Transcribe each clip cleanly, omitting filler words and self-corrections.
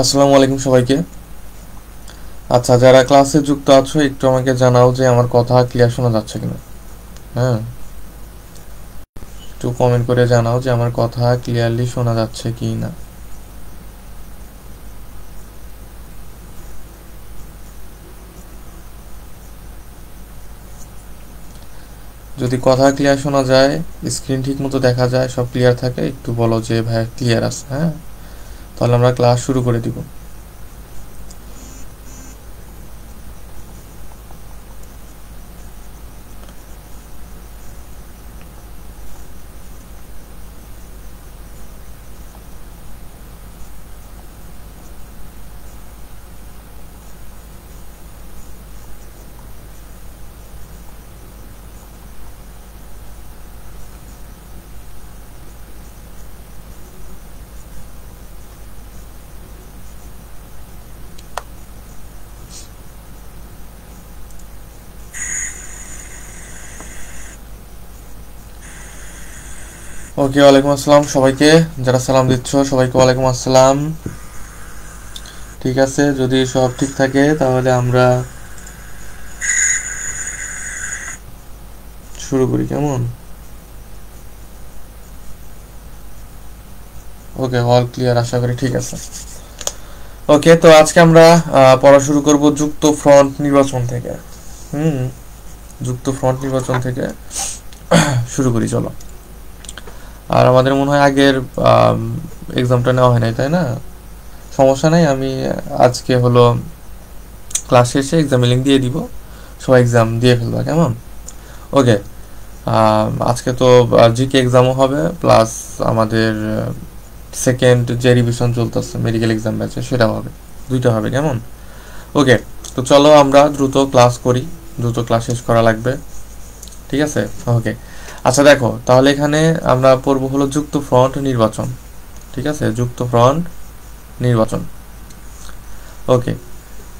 আসসালামু আলাইকুম সবাইকে। আচ্ছা, যারা ক্লাসে যুক্ত আছো একটু আমাকে জানাও যে আমার কথা ক্লিয়ার শোনা যাচ্ছে কিনা। হ্যাঁ, একটু কমেন্ট করে জানাও যে আমার কথা ক্লিয়ারলি শোনা যাচ্ছে কি না। যদি কথা ক্লিয়ার শোনা যায়, স্ক্রিন ঠিক মতো দেখা যায়, সব ক্লিয়ার থাকে, একটু বলো যে ভাই ক্লিয়ার আছে। হ্যাঁ, তাহলে আমরা ক্লাস শুরু করে দিব। ওকে, ওয়ালাইকুম আসসালাম সবাইকে। যারা সালাম দিচ্ছ সবাইকে ওয়ালাইকুম আসসালাম। ঠিক আছে, যদি সব ঠিক থাকে তাহলে আমরা শুরু করি, কেমন? ওকে, অল ক্লিয়ার আশা করি। ঠিক আছে। ওকে, তো আজকে আমরা পড়া শুরু করব যুক্ত ফ্রন্ট নির্বাচন থেকে। হুম, যুক্ত ফ্রন্ট নির্বাচন থেকে শুরু করি, চলো। আর আমাদের মনে হয় আগের এক্সামটা নেওয়া হয় নাই, তাই না? সমস্যা নাই, আমি আজকে হলো ক্লাস শেষে এক্সামের লিঙ্ক দিয়ে দিব, সবাই এক্সাম দিয়ে ফেলবা, কেমন? ওকে। আজকে তো জিকে এক্সামও হবে, প্লাস আমাদের সেকেন্ড যে রিভিশন চলতেছে মেডিকেল এক্সাম ব্যাচে সেটাও হবে, দুইটা হবে, কেমন? ওকে, তো চলো আমরা দ্রুত ক্লাস করি, দ্রুত ক্লাস শেষ করা লাগবে। ঠিক আছে। ওকে, আচ্ছা দেখো, তাহলে এখানে আমরা পড়ব হলো যুক্ত ফ্রন্ট নির্বাচন। ঠিক আছে, যুক্ত ফ্রন্ট নির্বাচন। ওকে,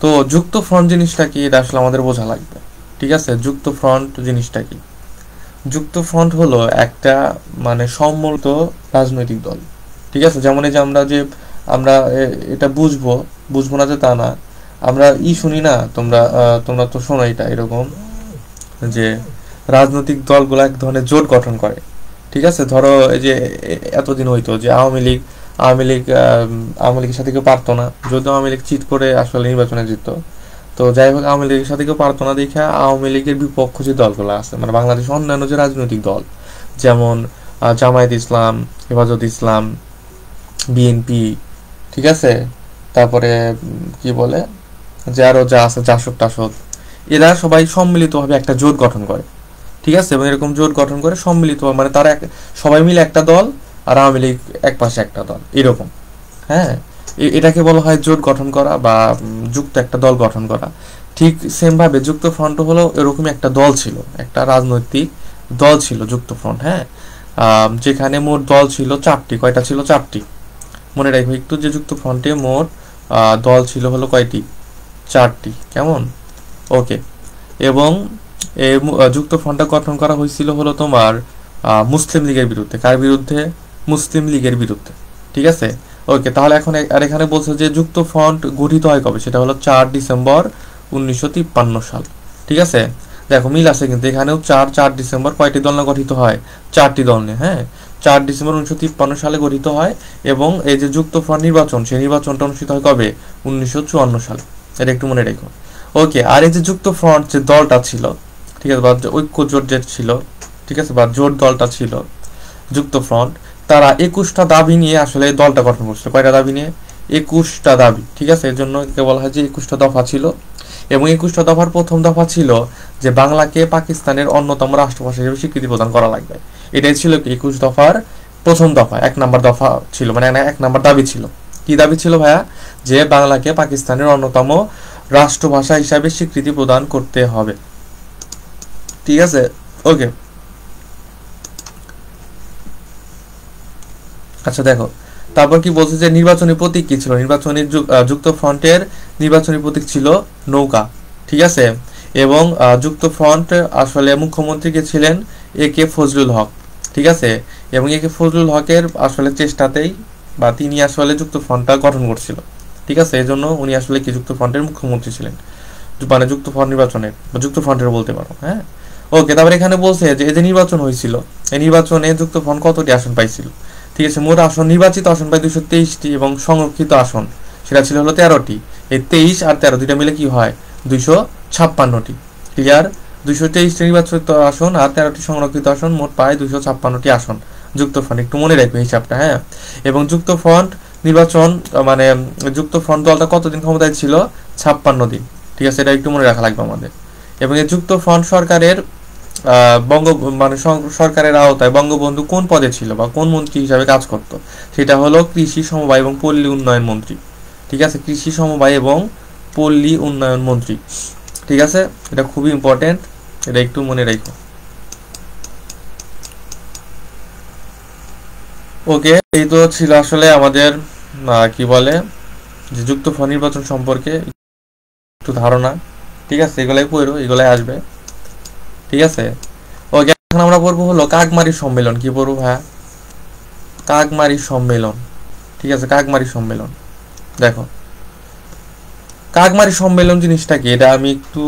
তো যুক্ত ফ্রন্ট জিনিসটা কি এটা আসলে আমাদের বোঝা লাগবে। ঠিক আছে, যুক্ত ফ্রন্ট জিনিসটা কি? যুক্ত ফ্রন্ট হলো একটা মানে সম্মিলিত রাজনৈতিক দল। ঠিক আছে, যেমন এই যে আমরা এটা বুঝবো, বুঝবো না যে তা না। আমরা শুনি না, তোমরা তোমরা তো শোনো এটা এরকম যে রাজনৈতিক দলগুলো এক ধরনের জোট গঠন করে। ঠিক আছে, ধরো এই যে এতদিন হইতো যে আওয়ামী লীগের সাথে কেউ পারতো না, যদিও আওয়ামী লীগ চিট করে আসলে নির্বাচনে জিততো। তো যাই হোক, আওয়ামী লীগের সাথে কেউ পারতো না দেখে আওয়ামী লীগের বিপক্ষ যে দলগুলো আছে, মানে বাংলাদেশের অন্যান্য যে রাজনৈতিক দল, যেমন জামায়াত ইসলাম, হেফাজত ইসলাম, বিএনপি, ঠিক আছে, তারপরে কি বলে যে আরো যা আছে, জাসদ টাসদ, এরা সবাই সম্মিলিতভাবে একটা জোট গঠন করে। ঠিক আছে, এবং এরকম জোট গঠন করে সম্মিলিত, মানে তারা সবাই মিলে একটা দল, আর আওয়ামী লীগ এক পাশে একটা দল, এরকম। হ্যাঁ, এটাকে বলা হয় জোট গঠন করা বা যুক্ত একটা দল গঠন করা। ঠিক সেম ভাবে যুক্ত ফ্রন্ট হলো এরকমই একটা দল ছিল, একটা রাজনৈতিক দল ছিল যুক্ত ফ্রন্ট। হ্যাঁ, যেখানে মোট দল ছিল চারটি। কয়টা ছিল? চারটি। মনে রাখবো একটু যে যুক্ত ফ্রন্টে মোট দল ছিল হলো কয়টি? চারটি, কেমন? ওকে, এবং এই যুক্ত ফ্রন্টটা গঠন করা হয়েছিল হলো তোমার মুসলিম লীগের বিরুদ্ধে। কার বিরুদ্ধে? মুসলিম লীগের বিরুদ্ধে। ঠিক আছে। ওকে, তাহলে এখন আর এখানে বলছে যে যুক্ত ফ্রন্ট গঠিত হয় কবে, সেটা হলো 4 ডিসেম্বর 1953 সাল। ঠিক আছে, দেখো মিল আছে কিন্তু এখানেও। 4 ডিসেম্বর কয়টি দল না গঠিত হয়? চারটি দল নিয়ে। হ্যাঁ, 4 ডিসেম্বর 1953 সালে গঠিত হয়। এবং এই যে যুক্ত ফ্রন্ট নির্বাচন, সেই নির্বাচনটা অনুষ্ঠিত হয় কবে? 1954 সালে। এটা একটু মনে রেখো। ওকে, আর এই যে যুক্ত ফ্রন্ট যে দলটা ছিল, ঠিক আছে, বা ঐক্য জোট যে ছিল, ঠিক আছে, বা জোট দলটা ছিল যুক্ত ফ্রন্ট, তারা 21টা দাবি নিয়ে আসলে এই দলটা গঠন করছিল। কয়টা দাবি নিয়ে? 21টা দাবি। ঠিক আছে, এর জন্য বলা হয় যে 21টা দফা ছিল। এবং 21টা দফার প্রথম দফা ছিল যে বাংলাকে পাকিস্তানের অন্যতম রাষ্ট্রভাষা হিসেবে স্বীকৃতি প্রদান করা লাগবে। এটাই ছিল 21 দফার প্রথম দফা, 1 নম্বর দফা ছিল, মানে 1 নম্বর দাবি ছিল। কি দাবি ছিল ভাইয়া? যে বাংলাকে পাকিস্তানের অন্যতম রাষ্ট্রভাষা হিসাবে স্বীকৃতি প্রদান করতে হবে। ঠিক আছে। ওকে, আচ্ছা দেখো, তারপর কি বলছে যে নির্বাচনী প্রতীক কি ছিল? নির্বাচনী যুক্ত ফ্রন্টের নির্বাচনী প্রতীক ছিল নৌকা। ঠিক আছে, এবং যুক্ত ফ্রন্ট আসলে মুখ্যমন্ত্রী কে ছিলেন? A.K. ফজলুল হক। ঠিক আছে, এবং A.K. ফজলুল হকের আসলে চেষ্টাতেই বা তিনি আসলে যুক্ত ফ্রন্টটা গঠন করছিল। ঠিক আছে, এই জন্য উনি আসলে কি যুক্ত ফ্রন্টের মুখ্যমন্ত্রী ছিলেন, মানে যুক্ত ফ্রন্ট নির্বাচনের বা যুক্ত ফ্রন্টের বলতে পারো। হ্যাঁ, ওকে। তারপরে এখানে বলছে যে এই যে নির্বাচন হয়েছিল, এই নির্বাচনে যুক্ত ফ্রন্ট কতটি আসন পাইছিল? ঠিক আছে, মোট আসন, নির্বাচিত আসন পাই 223টি এবং সংরক্ষিত আসন সেটা ছিল হলো 13টি। এই 23 আর 13 দুইটা মিলে কি হয়? 256টি। ক্লিয়ার? 223টি নির্বাচিত আসন আর 13টি সংরক্ষিত আসন, মোট পায় 256টি আসন যুক্ত ফ্রন্ট। একটু মনে রাখবে হিসাবটা। হ্যাঁ, এবং যুক্ত ফ্রন্ট নির্বাচন মানে যুক্ত ফ্রন্ট দলটা কতদিন ক্ষমতায় ছিল? 56 দিন। ঠিক আছে, এটা একটু মনে রাখা লাগবে আমাদের। এবং এই যুক্ত ফ্রন্ট সরকারের মানে সরকারের আওতায় বঙ্গবন্ধু কোন পদে ছিল বা কোন মন্ত্রী হিসাবে কাজ করত? সেটা হলো কৃষি, সমবায় এবং পল্লী উন্নয়ন মন্ত্রী। ঠিক আছে, কৃষি, সমবায় এবং পল্লী উন্নয়ন মন্ত্রী। ঠিক আছে, এটা খুবই ইম্পর্টেন্ট, এটা একটু মনে রাখো। ওকে, এই তো ছিল আসলে আমাদের কি বলে যে যুক্ত ফ্রন্ট নির্বাচন সম্পর্কে একটু ধারণা। ঠিক আছে, এগুলাই পড়ো, এগুলাই আসবে। ঠিক আছে, ওকে। এখন আমরা পড়বো হলো কাকমারি সম্মেলন। কি পড়বো ভাইয়া? কাকমারি সম্মেলন। ঠিক আছে, কাকমারি সম্মেলন। দেখো, কাকমারি সম্মেলন জিনিসটা কি, এটা আমি একটু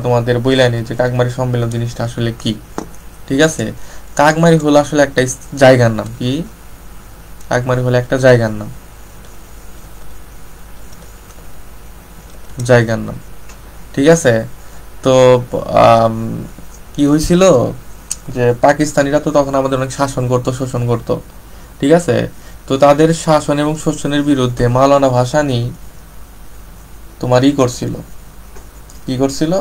তোমাদের বইলাই নিই যে কাকমারি সম্মেলন জিনিসটা আসলে কি। ঠিক আছে, কাকমারি হলো আসলে একটা জায়গার নাম। কি? কাকমারি হলো একটা জায়গার নাম, জায়গার নাম। ঠিক আছে, তো কি হয়েছিল যে পাকিস্তানিরা তো তখন আমাদের অনেক শাসন করতো, শোষণ করতো। ঠিক আছে, তো তাদের শাসন এবং শোষণের বিরুদ্ধে মাওলানা ভাসানী তোমার করছিল, কি করছিল?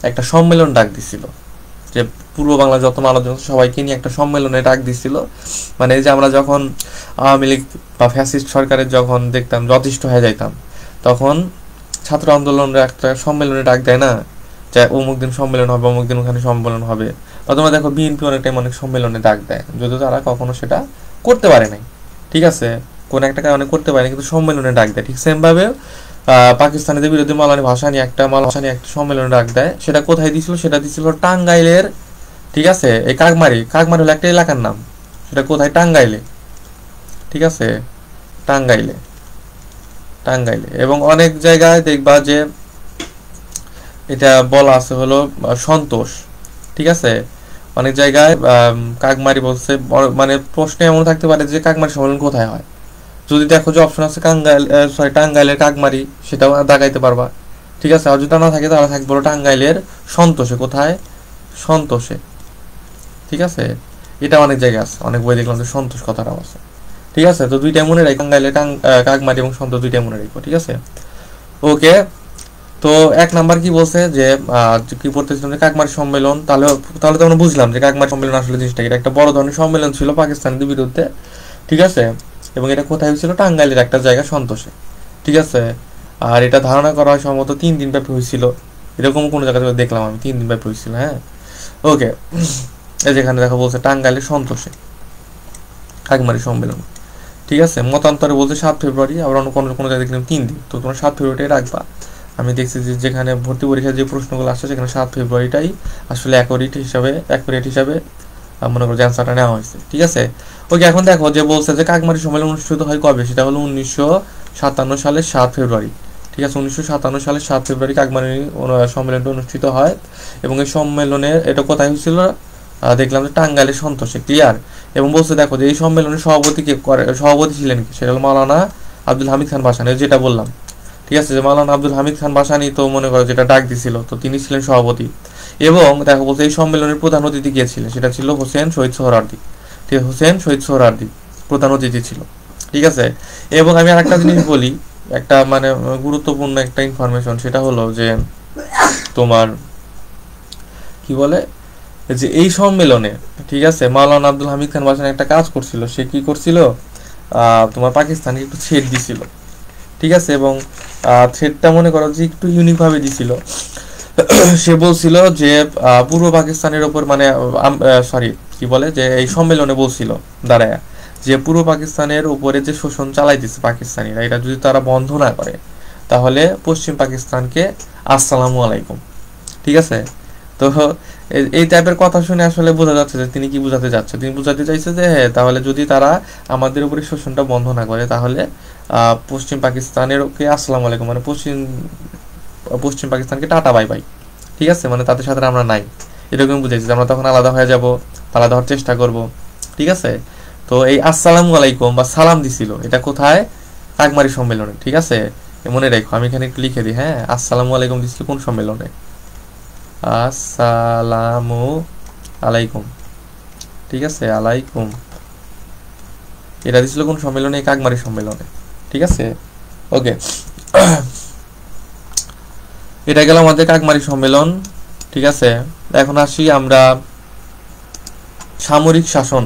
একটা সম্মেলন ডাক দিছিল, যে পূর্ব বাংলা যত মানুষ সবাইকে নিয়ে একটা সম্মেলনে ডাক দিছিল। মানে এই যে আমরা যখন আওয়ামী লীগ বা ফ্যাসিস্ট সরকারের যখন দেখতাম যথেষ্ট হয়ে যাইতাম, তখন ছাত্র আন্দোলনরা একটা সম্মেলনে ডাক দেয় না, যে অমুক দিন সম্মেলন হবে, অমুক দিন ওখানে সম্মেলন হবে। বা তোমরা দেখো বিএনপি অনেক টাইম অনেক সম্মেলনে ডাক দেয়, যদিও তারা কখনো সেটা করতে পারে নাই। ঠিক আছে, কোন একটা কারণে করতে পারে, কিন্তু সম্মেলনে ডাক দেয়। ঠিক সেম ভাবে পাকিস্তানিদের বিরুদ্ধে মাওলানা ভাসানী একটা সম্মেলনে ডাক দেয়। সেটা কোথায় দিছিল? সেটা দিছিল টাঙ্গাইলের। ঠিক আছে, এই কাকমারি, কাকমারি হলো একটা এলাকার নাম। সেটা কোথায়? টাঙ্গাইলে। ঠিক আছে, টাঙ্গাইলে, টাঙ্গাইলে। এবং অনেক জায়গায় দেখবা যে এটা বলা আছে হলো সন্তোষ। ঠিক আছে, অনেক জায়গায় কাকমারি বলছে। মানে প্রশ্ন এমন থাকতে পারে যে কাকমারি সম্মেলন কোথায় হয়। যদি দেখো যে অপশন আছে টাঙ্গাইলের কাকমারি, সেটাও দাগাইতে পারবা। ঠিক আছে, আর যদি না থাকে তাহলে থাকবে হলো টাঙ্গাইলের সন্তোষে। কোথায়? সন্তোষে। ঠিক আছে, এটা অনেক জায়গায় আছে, অনেক বই দেখলাম যে সন্তোষ কথাটাও আছে। ঠিক আছে, তো দুইটাই মনে রাখো, টাঙ্গাইলের কাকমারি এবং সন্তোষ দুইটাই মনে রাখো। ঠিক আছে, ওকে। তো এক নাম্বার কি বলছে যে কি পড়তেছিলাম যে কাকমারি সম্মেলন। তাহলে তাহলে তো আমরা বুঝলাম যে কাকমারি সম্মেলন আসলে জিনিসটা এটা একটা বড় ধরনের সম্মেলন ছিল পাকিস্তানের বিরুদ্ধে। ঠিক আছে, এবং এটা কোথায় হয়েছিল? টাঙ্গাইলের একটা জায়গা সন্তোষে। ঠিক আছে, আর এটা ধারণা করা হয় সম্ভবত 3 দিন ব্যাপী হয়েছিল, এরকম কোনো জায়গা থেকে দেখলাম আমি 3 দিন ব্যাপী হয়েছিল। হ্যাঁ, ওকে। এই যেখানে দেখা বলছে টাঙ্গাইলের সন্তোষে কাকমারি সম্মেলন। ঠিক আছে, মতান্তরে বলছে 7 ফেব্রুয়ারি, আবার অন্য কোনো কোনো জায়গায় দেখলাম 3 দিন। তো তোমরা 7 ফেব্রুয়ারিটাই রাখবা। আমি দেখছি যে যেখানে ভর্তি পরীক্ষার যে প্রশ্নগুলো আসছে সেখানে 7 ফেব্রুয়ারিটাই আসলে অ্যাকুরেট হিসাবে মনে করো যে অ্যান্সারটা নেওয়া হয়েছে। ঠিক আছে, ওকে। এখন দেখো যে বলছে যে কাকমারি সম্মেলন অনুষ্ঠিত হয় কবে? সেটা হলো 1957 সালের 7 ফেব্রুয়ারি। ঠিক আছে, 1957 সালের 7 ফেব্রুয়ারি কাকমারি সম্মেলনটা অনুষ্ঠিত হয়। এবং এই সম্মেলনে এটা কোথায় হয়েছিল? দেখলাম যে টাঙ্গাইলের সন্তোষে। ক্লিয়ার? এবং বলছে দেখো যে এই সম্মেলনের সভাপতি ছিলেন কি? সেটা হলো মাওলানা আব্দুল হামিদ খান ভাসানী, যেটা বললাম। ঠিক আছে, যে মাওলানা আব্দুল হামিদ খান ভাসানী তো মনে করো যেটা ডাক দিছিল, তো তিনি ছিলেন সভাপতি। এবং দেখো বলছে এই সম্মেলনের প্রধান অতিথি কে ছিলেন? সেটা ছিল হোসেন শহীদ সোহরাওয়ার্দী। ঠিক আছে, হোসেন শহীদ সোহরাওয়ার্দী প্রধান অতিথি ছিল। ঠিক আছে, এবং আমি আরেকটা জিনিস বলি, একটা মানে গুরুত্বপূর্ণ একটা ইনফরমেশন, সেটা হলো যে তোমার কি বলে যে এই সম্মেলনে, ঠিক আছে, মাওলানা আব্দুল হামিদ খান ভাসানী একটা কাজ করছিল। সে কি করছিল? তোমার পাকিস্তানকে একটু ছেড় দিছিল। ঠিক আছে, এবং থ্রেডটা মনে করো যে একটু ইউনিক ভাবে দিছিল। সে বলছিল যে পূর্ব পাকিস্তানের ওপর মানে সরি কি বলে যে এই সম্মেলনে বলছিল দাঁড়ায় যে পূর্ব পাকিস্তানের উপরে যে শোষণ চালাইতেছে পাকিস্তানিরা, এটা যদি তারা বন্ধ না করে তাহলে পশ্চিম পাকিস্তানকে আসসালামু আলাইকুম। ঠিক আছে, তো এই টাইপের কথা শুনে আসলে বোঝা যাচ্ছে যে তিনি কি বোঝাতে যাচ্ছে। তিনি বোঝাতে চাইছে যে হ্যাঁ, তাহলে যদি তারা আমাদের উপরে শোষণটা বন্ধ না করে তাহলে পশ্চিম পাকিস্তানের ওকে আসসালামু আলাইকুম, মানে পশ্চিম পাকিস্তানকে টাটা বাই বাই। ঠিক আছে, মানে তাদের সাথে আমরা নাই, এরকম বুঝেছি যে আমরা তখন আলাদা হয়ে যাব, আলাদা হওয়ার চেষ্টা করব। ঠিক আছে, তো এই আসসালামু আলাইকুম বা সালাম দিছিল এটা কোথায়? কাকমারি সম্মেলনে। ঠিক আছে, মনে রেখো, আমি এখানে একটু লিখে দিই। হ্যাঁ, আসসালামু আলাইকুম দিছিল কোন সম্মেলনে? আসসালামু আলাইকুম। ঠিক আছে, আলাইকুম, এটা দিছিল কোন সম্মেলনে? কাকমারি সম্মেলনে। ঠিক আছে, ওকে। এটা গেল আমাদের কাকমারি সম্মেলন। ঠিক আছে, এখন আসি আমরা সামরিক শাসন।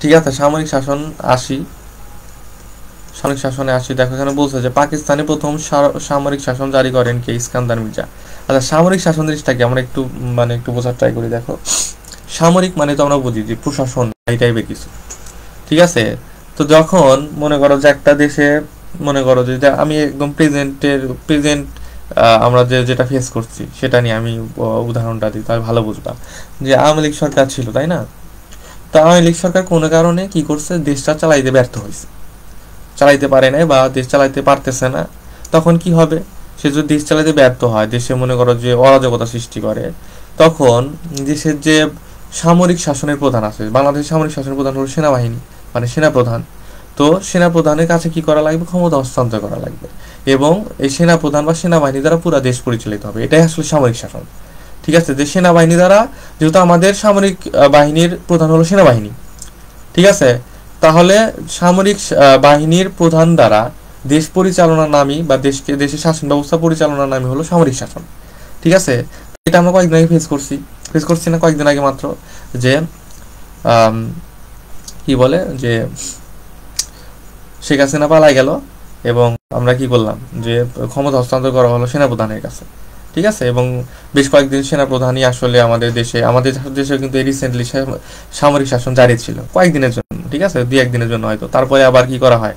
ঠিক আছে, সামরিক শাসন আসি, সামরিক শাসনে আসি। দেখো এখানে বলছে যে পাকিস্তানে প্রথম সামরিক শাসন জারি করেন কে? ইস্কান্দার মির্জা। আচ্ছা, সামরিক শাসন জিনিসটা কি আমরা একটু মানে একটু বোঝার ট্রাই করি। দেখো, সামরিক মানে তো আমরা বুঝি যে প্রশাসন, এই টাইপের কিছু। ঠিক আছে, তো যখন মনে করো যে একটা দেশে, মনে করো যে আমি একদম প্রেজেন্ট আমরা যেটা ফেস করছি সেটা নিয়ে আমি উদাহরণটা দিই, তাহলে ভালো বুঝবা। যে আওয়ামী লীগ সরকার ছিল, তাই না? তো আওয়ামী লীগ সরকার কোনো কারণে কি করছে? দেশটা চালাইতে ব্যর্থ হয়েছে, চালাইতে পারে নাই বা দেশ চালাইতে পারতেছে না। তখন কি হবে? সে যদি দেশ চালাইতে ব্যর্থ হয়, দেশে মনে করো যে অরাজকতা সৃষ্টি করে, তখন দেশের যে সামরিক শাসনের প্রধান আছে, বাংলাদেশের সামরিক শাসনের প্রধান হলো সেনাবাহিনী, মানে সেনাপ্রধান। তো সেনাপ্রধানের কাছে কি করা লাগবে? ক্ষমতা হস্তান্তর করা লাগবে, এবং এই সেনাপ্রধান বা সেনাবাহিনী দ্বারা পুরো দেশ পরিচালিত হবে। এটাই আসলে সামরিক শাসন। ঠিক আছে, যে সেনাবাহিনী দ্বারা, যেহেতু আমাদের সামরিক বাহিনীর প্রধান হলো সেনাবাহিনী। ঠিক আছে, তাহলে সামরিক বাহিনীর প্রধান দ্বারা দেশ পরিচালনার নামই বা দেশের শাসন ব্যবস্থা পরিচালনার নামই হলো সামরিক শাসন। ঠিক আছে, এটা আমরা কয়েকদিন আগে ফেস করছি না, কয়েকদিন আগে মাত্র, যে কি বলে যে শেখ হাসিনা পালাই গেল এবং আমরা কি করলাম যে ক্ষমতা হস্তান্তর করা হলো সেনাপ্রধানের কাছে। ঠিক আছে, এবং বেশ কয়েকদিন সেনাপ্রধানই আসলে আমাদের দেশে কিন্তু রিসেন্টলি সামরিক শাসন জারি ছিল কয়েকদিনের জন্য। ঠিক আছে, 2-1 দিনের জন্য হয়তো। তারপরে আবার কি করা হয়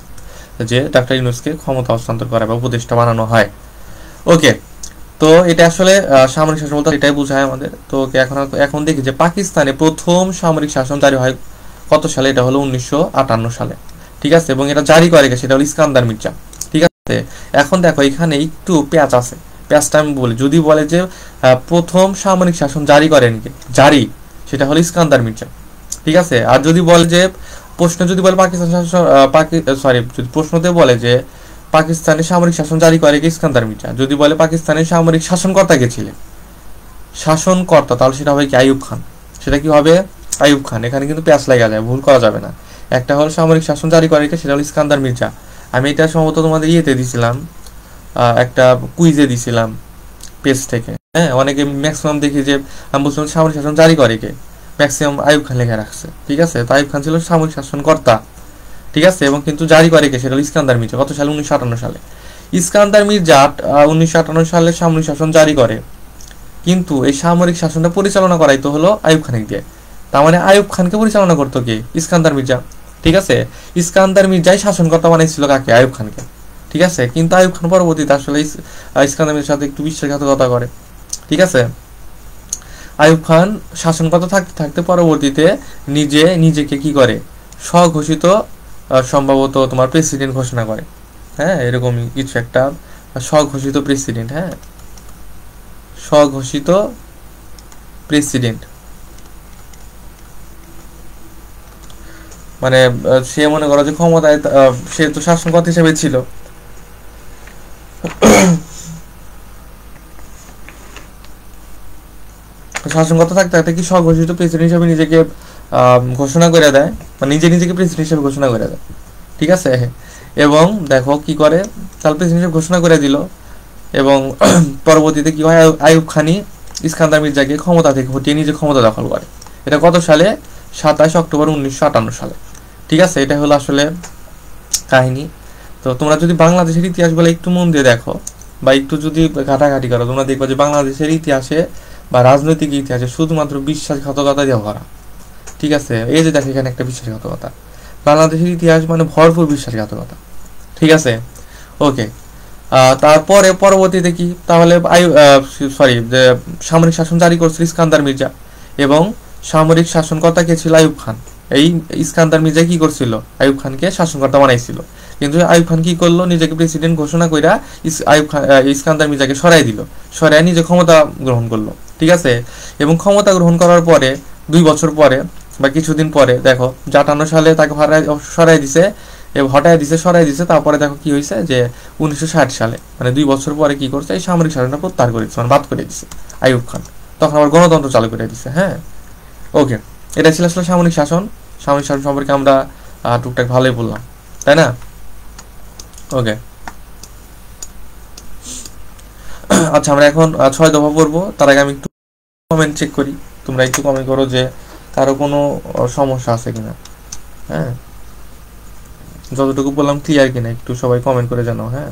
যে ডক্টর ইউনূসকে ক্ষমতা হস্তান্তর করা বা উপদেষ্টা বানানো হয়। ওকে, তো এটা আসলে সামরিক শাসন বলতে এটাই বোঝায় আমাদের। তো এখন দেখি যে পাকিস্তানে প্রথম সামরিক শাসন জারি হয় কত সালে? এটা হলো 1958 সালে। ঠিক আছে, এবং এটা জারি করে সেটা হলো ইস্কান্দার মির্জা। ঠিক আছে, এখন দেখো এখানে একটু পেঁচ আছে, পেঁচটা আমি বলি। যদি বলে যে প্রথম সামরিক শাসন জারি করেন কে? সেটা হলো ইস্কান্দার মির্জা। ঠিক আছে, আর যদি বলে যে যদি বলে পাকিস্তান শাসন, যদি প্রশ্নতে বলে যে পাকিস্তানের সামরিক শাসন জারি করে কে? ইস্কান্দার মির্জা। যদি বলে পাকিস্তানের সামরিক শাসনকর্তা কে ছিলেন? শাসনকর্তা, তাহলে সেটা হবে কি? আইয়ুব খান। সেটা কি হবে? আইয়ুব খান। এখানে কিন্তু পেঁচ লাগা যায়, ভুল করা যাবে না। একটা হলো সামরিক শাসন জারি করে কে? সেটা হলো ইস্কান্দার মির্জা। আমি এটা সম্ভবত তোমাদের ইয়েতে দিছিলাম, একটা কুইজে দিছিলাম পেজ থেকে। হ্যাঁ, অনেকে ম্যাক্সিমাম দেখি যে আমি বলছিলাম সামরিক শাসন জারি করে কে, ম্যাক্সিমাম আইয়ুব খান লেখা রাখছে। ঠিক আছে, তো আইয়ুব খান ছিল সামরিক শাসনকর্তা। ঠিক আছে, এবং কিন্তু জারি করে কে? সেটা হলো ইস্কান্দার মির্জা। কত সালে? 1958 সালে। ইস্কান্দার মির্জা 1958 সালে সামরিক শাসন জারি করে, কিন্তু এই সামরিক শাসনটা পরিচালনা করাই তো হলো আইয়ুব খানকে দিয়ে। তার মানে আইয়ুব খানকে পরিচালনা করতো কে? ইস্কান্দার মির্জা। ঠিক আছে, ইস্কান্দার মির্জাই শাসনকর্তা বানাইছিল কাকে? আইয়ুব খানকে। ঠিক আছে, কিন্তু আইয়ুব খান পরবর্তীতে আসলে ইস্কান্দার মির্জার সাথে একটু বিশ্বাসঘাতকতা করে। ঠিক আছে, আইয়ুব খান শাসনকর্তা থাকতে থাকতে পরবর্তীতে নিজেকে কি করে? স্বঘোষিত, সম্ভবত তোমার প্রেসিডেন্ট ঘোষণা করে। হ্যাঁ, এরকমই কিছু একটা, স্বঘোষিত প্রেসিডেন্ট। হ্যাঁ, স্বঘোষিত প্রেসিডেন্ট, মানে সে মনে করো যে ক্ষমতায়, সে তো শাসনকর্তা হিসেবে ছিল। শাসনকর্তা থাকতে থাকতে কি স্বঘোষিত প্রেসিডেন্ট হিসেবে নিজেকে ঘোষণা করে দেয়, মানে নিজেকে প্রেসিডেন্ট হিসেবে ঘোষণা করে দেয়। ঠিক আছে, এবং দেখো কি করে, তার প্রেসিডেন্ট হিসেবে ঘোষণা করে দিল, এবং পরবর্তীতে কি হয়? আইয়ুব খানি ইস্কান্দার মির্জাকে ক্ষমতা থেকে হটিয়ে নিজে ক্ষমতা দখল করে। এটা কত সালে? 27 অক্টোবর 1958 সালে। ঠিক আছে, এটা হলো আসলে কাহিনী। তো তোমরা যদি বাংলাদেশের ইতিহাস বলে একটু মন দিয়ে দেখো বা একটু যদি ঘাটাঘাটি করো, তোমরা দেখবা যে বাংলাদেশের ইতিহাসে বা রাজনৈতিক ইতিহাসে শুধুমাত্র বিশ্বাসঘাতকতা দিয়ে ভরা। ঠিক আছে, এই যে দেখো এখানে একটা বিশ্বাসঘাতকতা। বাংলাদেশের ইতিহাস মানে ভরপুর বিশ্বাসঘাতকতা। ঠিক আছে, ওকে। তারপরে পরবর্তীতে কি তাহলে সামরিক শাসন জারি করছিল ইস্কান্দার মির্জা, এবং সামরিক শাসনকর্তা কে ছিল? আইয়ুব খান। এই ইস্কান্দার মির্জা কি করছিল? আইয়ুব খানকে শাসনকর্তা বানাইছিল। কিন্তু আইয়ুব খান কি করলো, নিজেকে প্রেসিডেন্ট ঘোষণা কইরা ইস্কান্দার মির্জাকে সরাই দিল, সরাই নিজে ক্ষমতা গ্রহণ করলো। ঠিক আছে, এবং ক্ষমতা গ্রহণ করার পরে 2 বছর পরে বা কিছুদিন পরে দেখো 58 সালে তাকে সরাই দিছে এবং হটাই দিছে, সরাই দিছে। তারপরে দেখো কি হয়েছে যে 1960 সালে মানে 2 বছর পরে কি করছে, এই সামরিক শাসনটা প্রত্যাহার করে দিচ্ছে, মানে বাদ করে দিছে আইয়ুব খান। তখন আবার গণতন্ত্র চালু করে দিছে। হ্যাঁ, ওকে, এটা ছিল আসলে সামরিক শাসন। সামরিক শাসন সম্পর্কে আমরা টুকটাক ভালোই বললাম, তাই না? ওকে, আচ্ছা আমরা এখন 6 দফা পড়বো। তার আগে আমি একটু কমেন্ট চেক করি, তোমরা একটু কমেন্ট করো যে কারো কোনো সমস্যা আছে কিনা। হ্যাঁ, যতটুকু বললাম ক্লিয়ার কিনা একটু সবাই কমেন্ট করে জানাও। হ্যাঁ,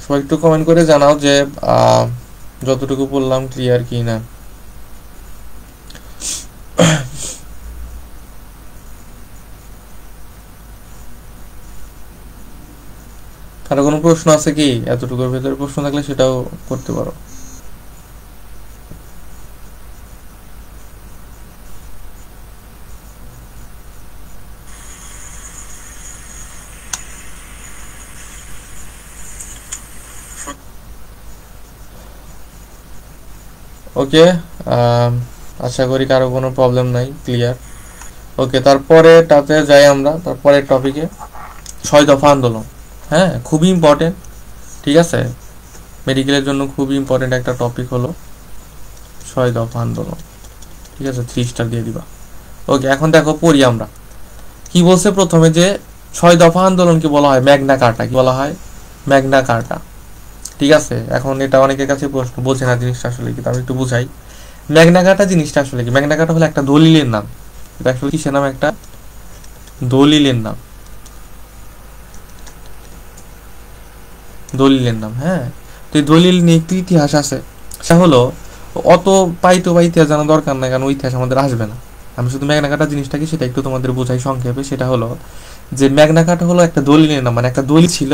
সবাই একটু কমেন্ট করে জানাও যে যতটুকু বললাম ক্লিয়ার কি না। কারো কোনো প্রশ্ন আছে কি? এতটুকুর ভেতরে প্রশ্ন থাকলে সেটাও করতে পারো। ওকে, আশা করি কারো কোনো প্রবলেম নাই, ক্লিয়ার। ওকে, তারপরে তাতে যাই আমরা, তারপরে টপিকে 6 দফা আন্দোলন। হ্যাঁ, খুবই ইম্পর্টেন্ট। ঠিক আছে, মেডিকেলের জন্য খুবই ইম্পর্টেন্ট একটা টপিক হলো 6 দফা আন্দোলন। ঠিক আছে, 3 স্টার দিয়ে দিবা। ওকে, এখন দেখো পড়ি আমরা কি বলছে প্রথমে, যে 6 দফা আন্দোলনকে বলা হয় ম্যাগনা কার্টা। কি বলা হয়? ম্যাগনা কার্টা। ঠিক আছে, এখন এটা অনেকের কাছে প্রশ্ন, বোঝে না জিনিসটা আসলে কি, আমি একটু বুঝাই। ম্যাগনা কার্টা জিনিসটা আসলে কি? ম্যাগনা কার্টা হলো একটা দলিলের নাম। এটা আসলে কিসের নাম? একটা দলিলের নাম, দলিলের নাম। হ্যাঁ, তো এই দলিল নিয়ে একটু ইতিহাস আছে। সেটা হলো অত পাইতো বা ইতিহাস জানা দরকার নাই, কারণ ওই ইতিহাস আমাদের আসবে না। আমি শুধু ম্যাগনা কার্টা জিনিসটা কি সেটা একটু তোমাদের বোঝাই সংক্ষেপে। সেটা হলো যে ম্যাগনা কার্টা হলো একটা দলিলের নাম, মানে একটা দলিল ছিল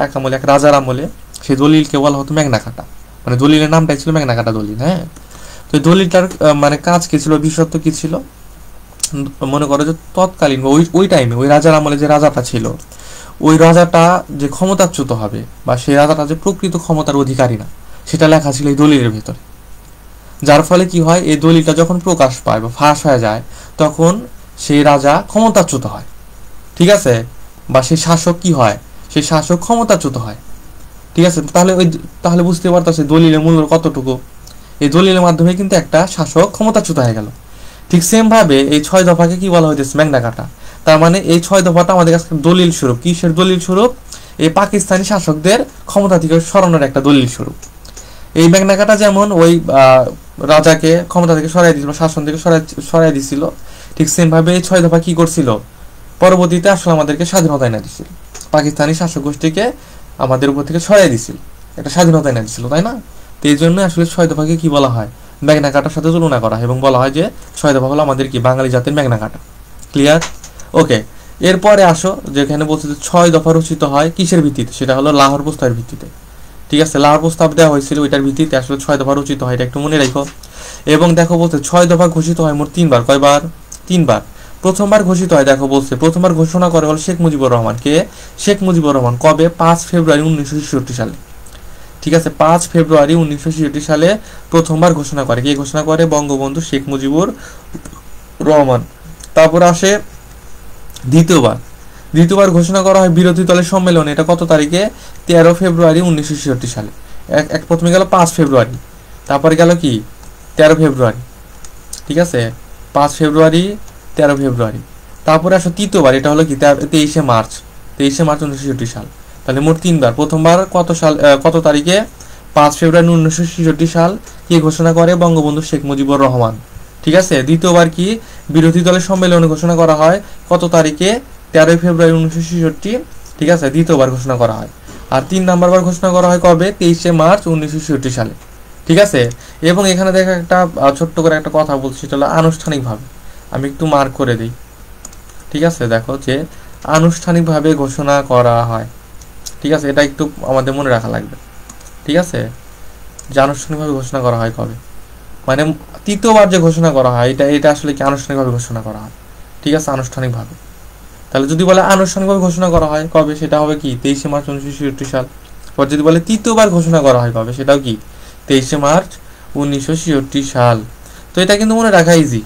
এক আমলে, এক রাজার আমলে। সেই দলিলকে বলা হতো ম্যাগনা কার্টা, মানে দলিলের নামটাই ছিল ম্যাগনা কার্টা দলিল। হ্যাঁ, তো এই দলিলটার মানে কাজ কি ছিল, বিশেষত্ব কি ছিল? মনে করো যে তৎকালীন ওই টাইমে ওই রাজার আমলে যে রাজাটা ছিল, ওই রাজাটা যে ক্ষমতাচ্যুত হবে বা সেই রাজাটা যে প্রকৃত ক্ষমতার অধিকারী না, সেটা লেখা ছিল এই দলিলের ভেতরে। যার ফলে কি হয়, এই দলিলটা যখন প্রকাশ পায় বা ফাঁস হয়ে যায়, তখন সেই রাজা ক্ষমতাচ্যুত হয়। ঠিক আছে, বা সেই শাসক কি হয়, সেই শাসক ক্ষমতাচ্যুত হয়। ঠিক আছে, তাহলে বুঝতে পারতেছে দলিলের মূল্য কতটুকু। এই দলিলের মাধ্যমে কিন্তু একটা শাসক ক্ষমতাচ্যুত হয়ে গেল। ঠিক সেম ভাবে এই 6 দফাকে কি বলা হইতেছে? ম্যাগনা কার্টা। তার মানে এই 6 দফাটা আমাদের কাছে দলিল স্বরূপ। কিসের দলিল স্বরূপ? এই পাকিস্তানি শাসকদের ক্ষমতা থেকে সরানোর একটা দলিল স্বরূপ। এই ম্যাগনা কার্টা যেমন ওই রাজাকে ক্ষমতা থেকে সরাই দিছিল, শাসন থেকে সরাই দিছিল, ঠিক সেম ভাবে এই 6 দফা কি করছিল? পরবর্তীতে আসলে আমাদেরকে স্বাধীনতা এনে দিছিল, পাকিস্তানি শাসক গোষ্ঠীকে আমাদের উপর থেকে সরাই দিছিল, একটা স্বাধীনতা এনে দিছিল, তাই না? তো এই জন্য আসলে 6 দফাকে কি বলা হয়? ম্যাগনা কার্টার সাথে তুলনা করা হয় এবং বলা হয় যে 6 দফা হলো আমাদের কি বাঙালি জাতির ম্যাগনা কার্টা। ক্লিয়ার? ওকে, এরপরে আসো, যেখানে বলছে যে 6 দফা রচিত হয় কিসের ভিত্তিতে? সেটা হলো লাহোর প্রস্তাবের ভিত্তিতে। ঠিক আছে, লাহোর প্রস্তাব দেওয়া হয়েছিল, ওইটার ভিত্তিতে আসলে 6 দফা রচিত হয়, এটা একটু মনে রাখো। এবং দেখো বলছে 6 দফা ঘোষিত হয় মোট 3 বার। কয়বার? 3 বার। প্রথমবার ঘোষিত হয়, দেখো বলছে প্রথমবার ঘোষণা করে হল শেখ মুজিবুর রহমান। কে? শেখ মুজিবুর রহমান। কবে? 5 ফেব্রুয়ারি 1966 সালে। ঠিক আছে, 5 ফেব্রুয়ারি 1966 সালে প্রথমবার ঘোষণা করে। কে ঘোষণা করে? বঙ্গবন্ধু শেখ মুজিবুর রহমান। তারপর আসে দ্বিতীয়বার। দ্বিতীয়বার ঘোষণা করা হয় বিরোধী দলের সম্মেলনে। এটা কত তারিখে? 13 ফেব্রুয়ারি 1966 সালে। প্রথমে গেল 5 ফেব্রুয়ারি, তারপরে গেল কি 13 ফেব্রুয়ারি। ঠিক আছে, 5 ফেব্রুয়ারি, 13 ফেব্রুয়ারি। তারপরে আসো তৃতীয়বার, এটা হলো কি 23 মার্চ, 23 মার্চ 1966 সাল। তাহলে মোট 3 বার। প্রথমবার কত তারিখে? 5 ফেব্রুয়ারি 1966 সাল। কে ঘোষণা করে? বঙ্গবন্ধু শেখ মুজিবুর রহমান। ঠিক আছে, দ্বিতীয়বার কি বিরোধী দলের সম্মেলনে ঘোষণা করা হয় কত তারিখে? 13 ফেব্রুয়ারি 1966। ঠিক আছে, দ্বিতীয়বার ঘোষণা করা হয়। আর 3 নাম্বার বার ঘোষণা করা হয় কবে? 23 মার্চ 1966 সালে। ঠিক আছে। এবং এখানে দেখো একটা ছোট্ট করে একটা কথা বলছি, সেটা হলো আনুষ্ঠানিকভাবে। আমি একটু মার্ক করে দিই। ঠিক আছে, দেখো যে আনুষ্ঠানিকভাবে ঘোষণা করা হয়। ঠিক আছে, এটা একটু আমাদের মনে রাখা লাগবে। ঠিক আছে, যে আনুষ্ঠানিকভাবে ঘোষণা করা হয় কবে, মানে তৃতীয়বার যে ঘোষণা করা হয় এটা এটা আসলে কি আনুষ্ঠানিকভাবে ঘোষণা করা হয়। ঠিক আছে, আনুষ্ঠানিকভাবে। তাহলে যদি বলে আনুষ্ঠানিকভাবে ঘোষণা করা হয় কবে, সেটা হবে কি 23শে মার্চ 1966 সাল। আর যদি বলে তৃতীয়বার ঘোষণা করা হয় কবে, সেটাও কি 23শে মার্চ 1966 সাল। তো এটা কিন্তু মনে রাখা ইজি।